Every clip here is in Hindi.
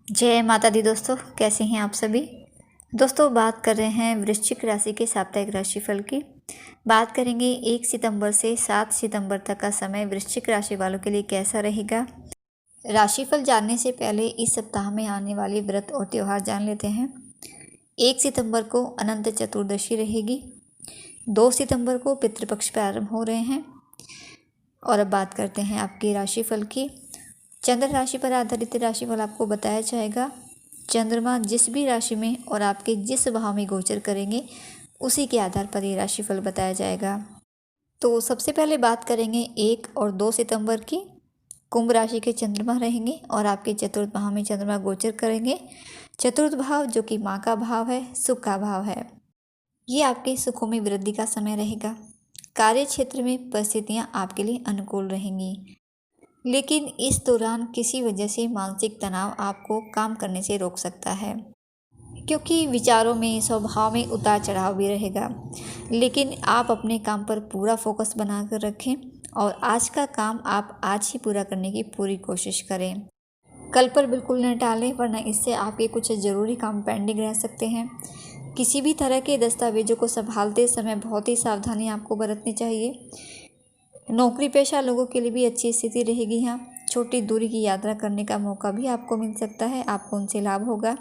जय माता दी दोस्तों, कैसे हैं आप सभी। दोस्तों बात कर रहे हैं वृश्चिक राशि के साप्ताहिक राशिफल की। बात करेंगे 1 सितंबर से 7 सितंबर तक का समय वृश्चिक राशि वालों के लिए कैसा रहेगा। राशिफल जानने से पहले इस सप्ताह में आने वाले व्रत और त्यौहार जान लेते हैं। 1 सितंबर को अनंत चतुर्दशी रहेगी। 2 सितंबर को पितृपक्ष प्रारंभ हो रहे हैं। और अब बात करते हैं आपके राशिफल की। चंद्र राशि पर आधारित राशिफल आपको बताया जाएगा। चंद्रमा जिस भी राशि में और आपके जिस भाव में गोचर करेंगे उसी के आधार पर ये राशिफल बताया जाएगा। तो सबसे पहले बात करेंगे 1 और 2 सितंबर की। कुंभ राशि के चंद्रमा रहेंगे और आपके चतुर्थ भाव में चंद्रमा गोचर करेंगे। चतुर्थ भाव जो कि माँ का भाव है, सुख का भाव है, ये आपके सुखों में वृद्धि का समय रहेगा। कार्य क्षेत्र में परिस्थितियाँ आपके लिए अनुकूल रहेंगी, लेकिन इस दौरान किसी वजह से मानसिक तनाव आपको काम करने से रोक सकता है, क्योंकि विचारों में, स्वभाव में उतार चढ़ाव भी रहेगा। लेकिन आप अपने काम पर पूरा फोकस बनाकर रखें और आज का काम आप आज ही पूरा करने की पूरी कोशिश करें। कल पर बिल्कुल न टालें, वरना इससे आपके कुछ ज़रूरी काम पेंडिंग रह सकते हैं। किसी भी तरह के दस्तावेजों को संभालते समय बहुत ही सावधानी आपको बरतनी चाहिए। नौकरी पेशा लोगों के लिए भी अच्छी स्थिति रहेगी। यहाँ छोटी दूरी की यात्रा करने का मौका भी आपको मिल सकता है, आपको उनसे लाभ होगा।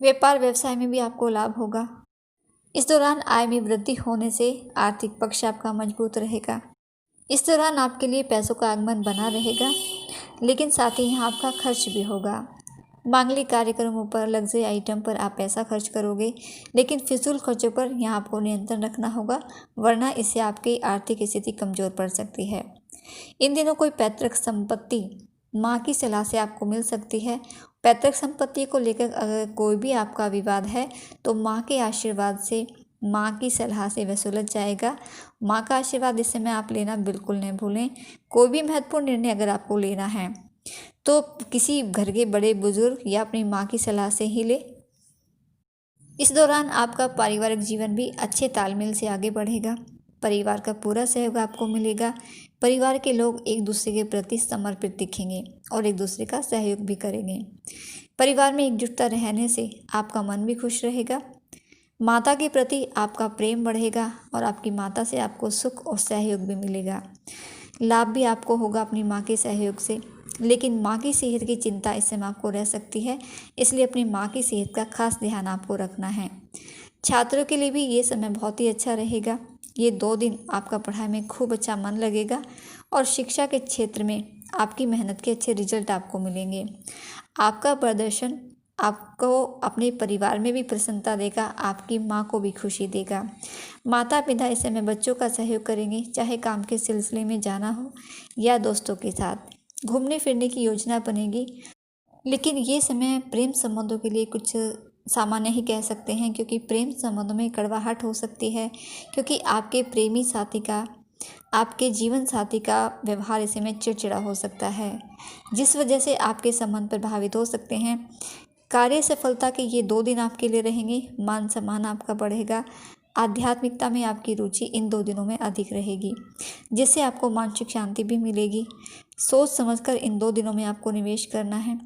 व्यापार व्यवसाय में भी आपको लाभ होगा। इस दौरान आय में वृद्धि होने से आर्थिक पक्ष आपका मजबूत रहेगा। इस दौरान आपके लिए पैसों का आगमन बना रहेगा, लेकिन साथ ही यहाँ आपका खर्च भी होगा। मांगलिक कार्यक्रमों पर, लग्जरी आइटम पर आप पैसा खर्च करोगे, लेकिन फिजूल खर्चों पर यहाँ आपको नियंत्रण रखना होगा, वरना इससे आपकी आर्थिक स्थिति कमज़ोर पड़ सकती है। इन दिनों कोई पैतृक संपत्ति माँ की सलाह से आपको मिल सकती है। पैतृक संपत्ति को लेकर अगर कोई भी आपका विवाद है तो माँ के आशीर्वाद से, माँ की सलाह से वह सुलझ जाएगा। माँ का आशीर्वाद इस समय आप लेना बिल्कुल नहीं भूलें। कोई भी महत्वपूर्ण निर्णय अगर आपको लेना है तो किसी घर के बड़े बुजुर्ग या अपनी माँ की सलाह से ही ले। इस दौरान आपका पारिवारिक जीवन भी अच्छे तालमेल से आगे बढ़ेगा। परिवार का पूरा सहयोग आपको मिलेगा। परिवार के लोग एक दूसरे के प्रति समर्पित दिखेंगे और एक दूसरे का सहयोग भी करेंगे। परिवार में एकजुटता रहने से आपका मन भी खुश रहेगा। माता के प्रति आपका प्रेम बढ़ेगा और आपकी माता से आपको सुख और सहयोग भी मिलेगा। लाभ भी आपको होगा अपनी माँ के सहयोग से, लेकिन माँ की सेहत की चिंता इस समय आपको रह सकती है, इसलिए अपनी माँ की सेहत का खास ध्यान आपको रखना है। छात्रों के लिए भी ये समय बहुत ही अच्छा रहेगा। ये 2 दिन आपका पढ़ाई में खूब अच्छा मन लगेगा और शिक्षा के क्षेत्र में आपकी मेहनत के अच्छे रिजल्ट आपको मिलेंगे। आपका प्रदर्शन आपको अपने परिवार में भी प्रसन्नता देगा, आपकी माँ को भी खुशी देगा। माता पिता इस समय बच्चों का सहयोग करेंगे, चाहे काम के सिलसिले में जाना हो या दोस्तों के साथ घूमने फिरने की योजना बनेगी। लेकिन ये समय प्रेम संबंधों के लिए कुछ सामान्य ही कह सकते हैं, क्योंकि प्रेम संबंधों में कड़वाहट हो सकती है, क्योंकि आपके प्रेमी साथी का, आपके जीवन साथी का व्यवहार इस समय चिड़चिड़ा हो सकता है, जिस वजह से आपके संबंध प्रभावित हो सकते हैं। कार्य सफलता के ये 2 दिन आपके लिए रहेंगे। मान सम्मान आपका बढ़ेगा। आध्यात्मिकता में आपकी रुचि इन 2 दिनों में अधिक रहेगी, जिससे आपको मानसिक शांति भी मिलेगी। सोच समझकर इन 2 दिनों में आपको निवेश करना है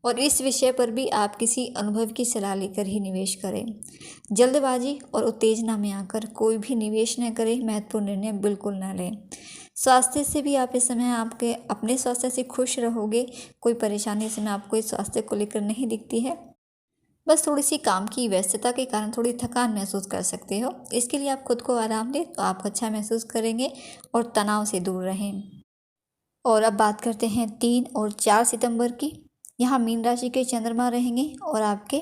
और इस विषय पर भी आप किसी अनुभव की सलाह लेकर ही निवेश करें। जल्दबाजी और उत्तेजना में आकर कोई भी निवेश न करें, महत्वपूर्ण निर्णय बिल्कुल न लें। स्वास्थ्य से भी आप इस समय आपके अपने स्वास्थ्य से खुश रहोगे। कोई परेशानी इस समय आपको इस स्वास्थ्य को लेकर नहीं दिखती है, बस थोड़ी सी काम की व्यस्तता के कारण थोड़ी थकान महसूस कर सकते हो। इसके लिए आप खुद को आराम दें तो आप अच्छा महसूस करेंगे और तनाव से दूर रहें। और अब बात करते हैं 3 और 4 सितंबर की। यहाँ मीन राशि के चंद्रमा रहेंगे और आपके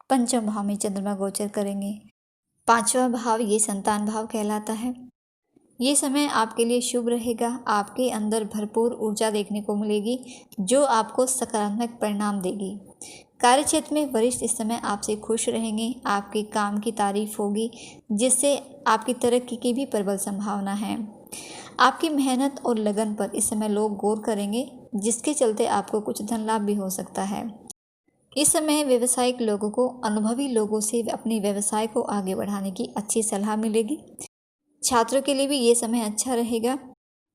पंचम भाव में चंद्रमा गोचर करेंगे। 5वां भाव ये संतान भाव कहलाता है। ये समय आपके लिए शुभ रहेगा। आपके अंदर भरपूर ऊर्जा देखने को मिलेगी, जो आपको सकारात्मक परिणाम देगी। कार्यक्षेत्र में वरिष्ठ इस समय आपसे खुश रहेंगे। आपके काम की तारीफ होगी, जिससे आपकी तरक्की की भी प्रबल संभावना है। आपकी मेहनत और लगन पर इस समय लोग गौर करेंगे, जिसके चलते आपको कुछ धन लाभ भी हो सकता है। इस समय व्यवसायिक लोगों को अनुभवी लोगों से अपने व्यवसाय को आगे बढ़ाने की अच्छी सलाह मिलेगी। छात्रों के लिए भी ये समय अच्छा रहेगा।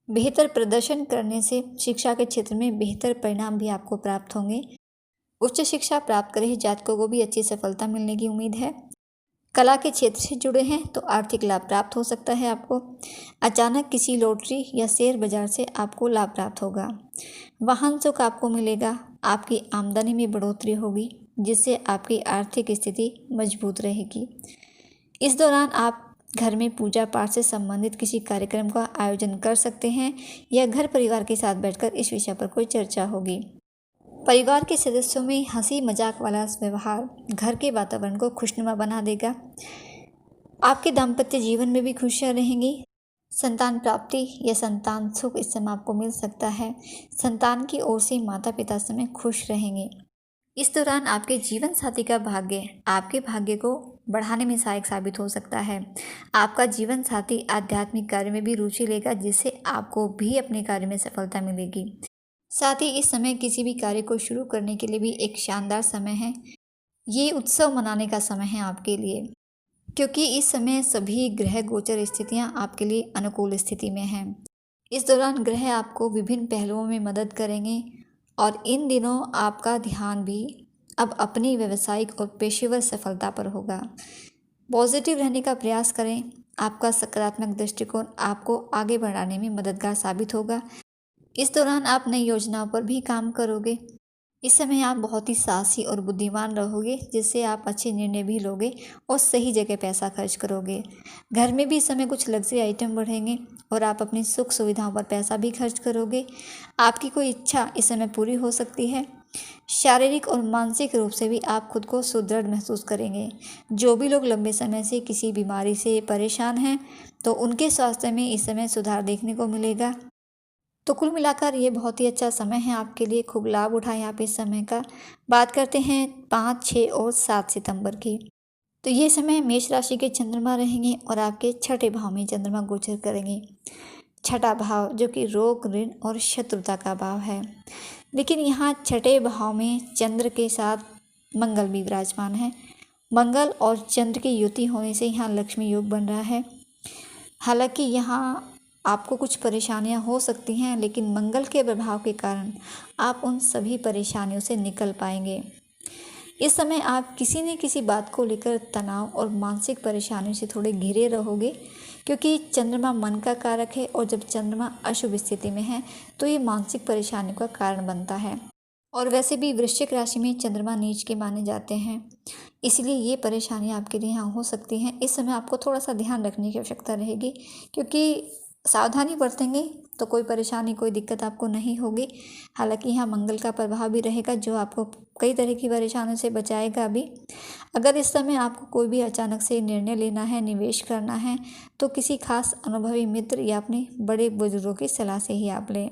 बेहतर प्रदर्शन करने से शिक्षा के क्षेत्र में बेहतर परिणाम भी आपको प्राप्त होंगे उच्च शिक्षा प्राप्त कर रहे जातकों को भी अच्छी सफलता मिलने की उम्मीद है। कला के क्षेत्र से जुड़े हैं तो आर्थिक लाभ प्राप्त हो सकता है आपको। अचानक किसी लॉटरी या शेयर बाजार से आपको लाभ प्राप्त होगा। वाहन सुख आपको मिलेगा। आपकी आमदनी में बढ़ोतरी होगी, जिससे आपकी आर्थिक स्थिति मजबूत रहेगी। इस दौरान आप घर में पूजा पाठ से संबंधित किसी कार्यक्रम का आयोजन कर सकते हैं या घर परिवार के साथ बैठकर इस विषय पर कोई चर्चा होगी। परिवार के सदस्यों में हंसी मजाक वाला व्यवहार घर के वातावरण को खुशनुमा बना देगा। आपके दाम्पत्य जीवन में भी खुशियां रहेंगी। संतान प्राप्ति या संतान सुख इस समय आपको मिल सकता है। संतान की ओर से माता पिता समय खुश रहेंगे। इस दौरान आपके जीवन साथी का भाग्य आपके भाग्य को बढ़ाने में सहायक साबित हो सकता है। आपका जीवन साथी आध्यात्मिक कार्य में भी रुचि लेगा, जिससे आपको भी अपने कार्य में सफलता मिलेगी। साथ ही इस समय किसी भी कार्य को शुरू करने के लिए भी एक शानदार समय है। ये उत्सव मनाने का समय है आपके लिए, क्योंकि इस समय सभी ग्रह गोचर स्थितियां आपके लिए अनुकूल स्थिति में हैं। इस दौरान ग्रह आपको विभिन्न पहलुओं में मदद करेंगे और इन दिनों आपका ध्यान भी अब अपनी व्यावसायिक और पेशेवर सफलता पर होगा। पॉजिटिव रहने का प्रयास करें। आपका सकारात्मक दृष्टिकोण आपको आगे बढ़ाने में मददगार साबित होगा। इस दौरान आप नई योजनाओं पर भी काम करोगे। इस समय आप बहुत ही साहसी और बुद्धिमान रहोगे, जिससे आप अच्छे निर्णय भी लोगे और सही जगह पैसा खर्च करोगे। घर में भी इस समय कुछ लग्जरी आइटम बढ़ेंगे और आप अपनी सुख सुविधाओं पर पैसा भी खर्च करोगे। आपकी कोई इच्छा इस समय पूरी हो सकती है। शारीरिक और मानसिक रूप से भी आप खुद को सुदृढ़ महसूस करेंगे। जो भी लोग लंबे समय से किसी बीमारी से परेशान हैं, तो उनके स्वास्थ्य में इस समय सुधार देखने को मिलेगा। तो कुल मिलाकर ये बहुत ही अच्छा समय है आपके लिए। खूब लाभ उठाएं आप इस समय का। बात करते हैं 5, 6 और 7 सितंबर की। तो ये समय मेष राशि के चंद्रमा रहेंगे और आपके छठे भाव में चंद्रमा गोचर करेंगे। छठा भाव जो कि रोग, ऋण और शत्रुता का भाव है, लेकिन यहाँ छठे भाव में चंद्र के साथ मंगल भी विराजमान है। मंगल और चंद्र की युति होने से यहाँ लक्ष्मी योग बन रहा है। हालांकि यहाँ आपको कुछ परेशानियां हो सकती हैं, लेकिन मंगल के प्रभाव के कारण आप उन सभी परेशानियों से निकल पाएंगे। इस समय आप किसी न किसी बात को लेकर तनाव और मानसिक परेशानियों से थोड़े घिरे रहोगे, क्योंकि चंद्रमा मन का कारक है और जब चंद्रमा अशुभ स्थिति में है तो ये मानसिक परेशानियों का कारण बनता है। और वैसे भी वृश्चिक राशि में चंद्रमा नीच के माने जाते हैं, इसलिए ये परेशानियां आपके लिए यहाँ हो सकती हैं। इस समय आपको थोड़ा सा ध्यान रखने की आवश्यकता रहेगी, क्योंकि सावधानी बरतेंगे तो कोई परेशानी, कोई दिक्कत आपको नहीं होगी। हालांकि यहाँ मंगल का प्रभाव भी रहेगा, जो आपको कई तरह की परेशानियों से बचाएगा भी। अगर इस समय आपको कोई भी अचानक से निर्णय लेना है, निवेश करना है, तो किसी खास अनुभवी मित्र या अपने बड़े बुजुर्गों की सलाह से ही आप लें।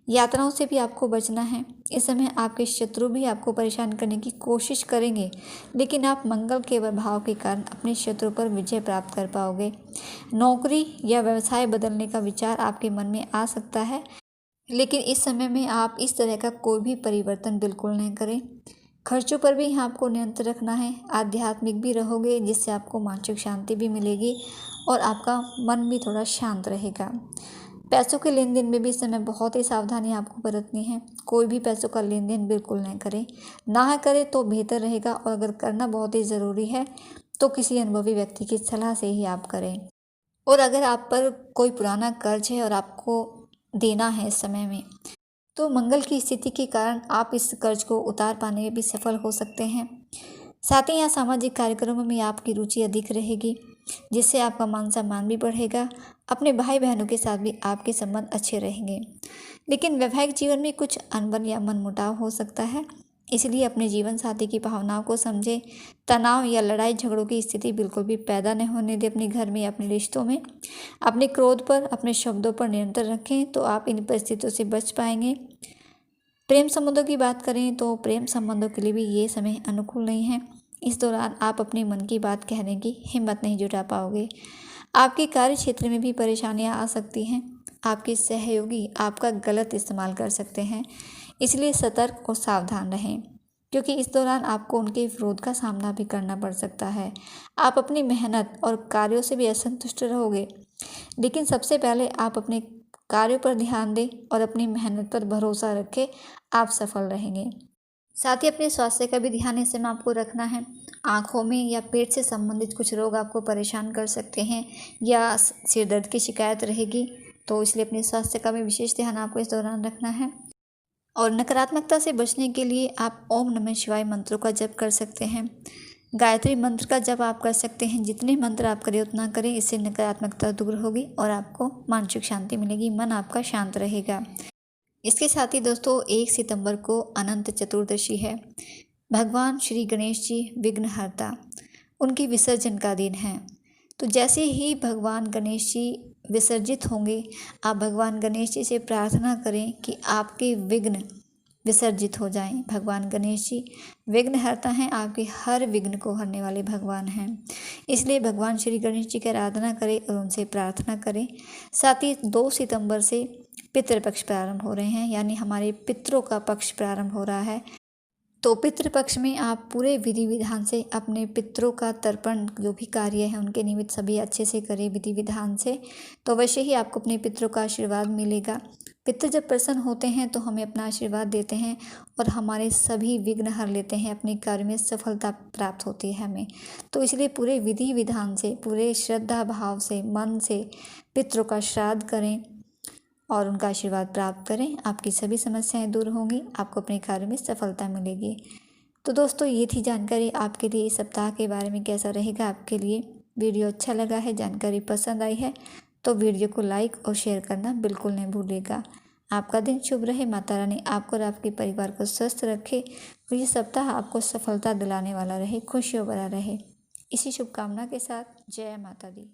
यात्राओं से भी आपको बचना है। इस समय आपके शत्रु भी आपको परेशान करने की कोशिश करेंगे, लेकिन आप मंगल के प्रभाव के कारण अपने शत्रु पर विजय प्राप्त कर पाओगे। नौकरी या व्यवसाय बदलने का विचार आपके मन में आ सकता है, लेकिन इस समय में आप इस तरह का कोई भी परिवर्तन बिल्कुल नहीं करें। खर्चों पर भी आपको नियंत्रण रखना है। आध्यात्मिक भी रहोगे, जिससे आपको मानसिक शांति भी मिलेगी और आपका मन भी थोड़ा शांत रहेगा। पैसों के लेन देन में भी इस समय बहुत ही सावधानी आपको बरतनी है। कोई भी पैसों का लेन देन बिल्कुल नहीं करें। ना करें तो बेहतर रहेगा, और अगर करना बहुत ही ज़रूरी है तो किसी अनुभवी व्यक्ति की सलाह से ही आप करें। और अगर आप पर कोई पुराना कर्ज है और आपको देना है इस समय में, तो मंगल की स्थिति के कारण आप इस कर्ज को उतार पाने में भी सफल हो सकते हैं। साथ ही यहाँ सामाजिक कार्यक्रमों में आपकी रुचि अधिक रहेगी, जिससे आपका मान सम्मान भी बढ़ेगा। अपने भाई बहनों के साथ भी आपके संबंध अच्छे रहेंगे, लेकिन वैवाहिक जीवन में कुछ अनबन या मनमुटाव हो सकता है, इसलिए अपने जीवन साथी की भावनाओं को समझें। तनाव या लड़ाई झगड़ों की स्थिति बिल्कुल भी पैदा नहीं होने दें अपने घर में या अपने रिश्तों में। अपने क्रोध पर, अपने शब्दों पर नियंत्रण रखें, तो आप इन परिस्थितियों से बच पाएंगे। प्रेम संबंधों की बात करें तो प्रेम संबंधों के लिए भी ये समय अनुकूल नहीं है। इस दौरान आप अपने मन की बात कहने की हिम्मत नहीं जुटा पाओगे। आपके कार्य क्षेत्र में भी परेशानियां आ सकती हैं। आपके सहयोगी आपका गलत इस्तेमाल कर सकते हैं, इसलिए सतर्क और सावधान रहें, क्योंकि इस दौरान आपको उनके विरोध का सामना भी करना पड़ सकता है। आप अपनी मेहनत और कार्यों से भी असंतुष्ट रहोगे, लेकिन सबसे पहले आप अपने कार्यों पर ध्यान दें और अपनी मेहनत पर भरोसा रखें, आप सफल रहेंगे। साथ ही अपने स्वास्थ्य का भी ध्यान ऐसे में आपको रखना है। आँखों में या पेट से संबंधित कुछ रोग आपको परेशान कर सकते हैं या सिर दर्द की शिकायत रहेगी, तो इसलिए अपने स्वास्थ्य का भी विशेष ध्यान आपको इस दौरान रखना है। और नकारात्मकता से बचने के लिए आप ओम नमः शिवाय मंत्रों का जप कर सकते हैं। गायत्री मंत्र का जप आप कर सकते हैं। जितने मंत्र आप करें उतना करें, इससे नकारात्मकता दूर होगी और आपको मानसिक शांति मिलेगी, मन आपका शांत रहेगा। इसके साथ ही दोस्तों 1 सितंबर को अनंत चतुर्दशी है। भगवान श्री गणेश जी विघ्नहर्ता, उनकी विसर्जन का दिन है। तो जैसे ही भगवान गणेश जी विसर्जित होंगे, आप भगवान गणेश जी से प्रार्थना करें कि आपके विघ्न विसर्जित हो जाएं। भगवान गणेश जी विघ्नहर्ता हैं, आपके हर विघ्न को हरने वाले भगवान हैं। इसलिए भगवान श्री गणेश जी की आराधना करें और उनसे प्रार्थना करें। साथ ही 2 सितंबर से पितृपक्ष प्रारंभ हो रहे हैं, यानी हमारे पितरों का पक्ष प्रारंभ हो रहा है। तो पितृपक्ष में आप पूरे विधि विधान से अपने पितरों का तर्पण, जो भी कार्य है उनके निमित्त सभी अच्छे से करें विधि विधान से, तो वैसे ही आपको अपने पितरों का आशीर्वाद मिलेगा। पितृ जब प्रसन्न होते हैं तो हमें अपना आशीर्वाद देते हैं और हमारे सभी विघ्न हर लेते हैं, अपने कार्य में सफलता प्राप्त होती है हमें। तो इसलिए पूरे विधि विधान से, पूरे श्रद्धा भाव से, मन से पितरों का श्राद्ध करें और उनका आशीर्वाद प्राप्त करें। आपकी सभी समस्याएं दूर होंगी, आपको अपने कार्य में सफलता मिलेगी। तो दोस्तों, ये थी जानकारी आपके लिए इस सप्ताह के बारे में। कैसा रहेगा आपके लिए वीडियो? अच्छा लगा है, जानकारी पसंद आई है तो वीडियो को लाइक और शेयर करना बिल्कुल नहीं भूलिएगा। आपका दिन शुभ रहे। माता रानी आपको और आपके परिवार को स्वस्थ रखे और ये सप्ताह आपको सफलता दिलाने वाला रहे, खुशियों भरा रहे। इसी शुभकामना के साथ जय माता दी।